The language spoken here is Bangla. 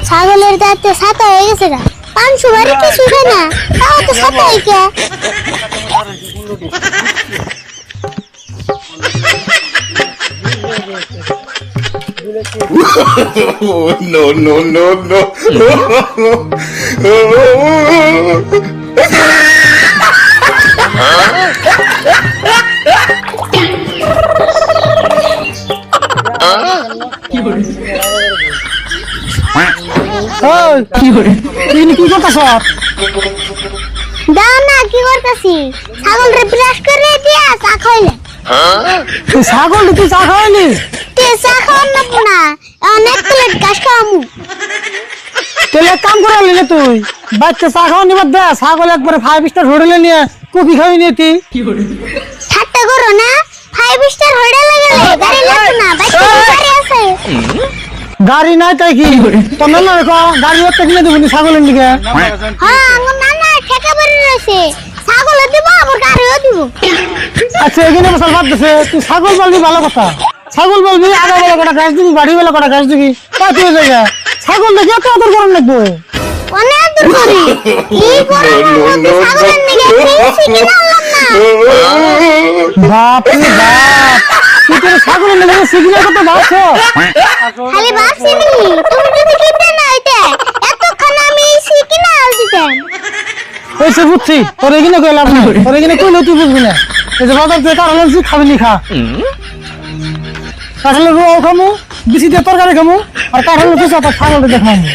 ছাগলের দাঁতে ছাতা হয়ে গেছে গা, 500 বারে কিছু খায় না, তাও তো ছাতা হয়ে কে? No, no, no, no. কি করতেছ? দাও না, কি করতেছি? ছাগল রে ব্রাশ করে দিয়া চা খাইলে। ছাগল তুই চা খাওয়াইলি? তে চা খাওয়ান না, অনেক প্লেট ঘাস খাওয়ামু। তাহলে এক কাম করালি না তুই, বাচ্চা চা খাওয়া নিবার দে, ছাগল একবারে 5 স্টার হোটেলে নিয়ে কফি খাওয়াই নিয়ে তুই। ঠাট্টা করো না, 5 স্টার হোটেলে গেলে গাড়ি লাগবে না, বাচ্চা গাড়ি আছে। গাড়ি নাই তাই কি? তোর নানা রেখো, গাড়ি একটা কিনে দেবো ছাগলের দিকে। হ্যাঁ, আমার নানা ঠেকা বেড়ে রয়েছে, ছাগলও দিব আবার গাড়িও দিব। আচ্ছা এখানে বসার বাদ দিছে, তুই ছাগল বলবি ভালো কথা, ছাগল বলবি আগা বেলা কটা ঘাস দিবি, বাড়ি বেলা কটা ঘাস দিবি, তাই তুই জায়গা ছাগল দেখে এত আদর করার লাগবে। অনেক আদর করি, এই গরমের মধ্যে ছাগলের নিগে খেয়েছি কিনা আনলাম না। বাপ রে বাপ, তুই তোর ছাগলের লেগে সিগন্যাল করতে ভাবছো? খালি ভাবছি নি, তুমি যদি খেতে না হইতে এতক্ষণ আমি এই কিনা আল দিতাম। ওই সে বুঝছি, তোর এখানে কইলাম না, তোর এখানে কইলে তুই বুঝবি না। এই যে বাজার থেকে কাঁঠাল আনছি, খাবি নি খা। কাঁঠালের রোয়াও খামু, বিচি দিয়ে তরকারি খামু, আর কাঁঠালের পিছা তার ছাগলটা খামু।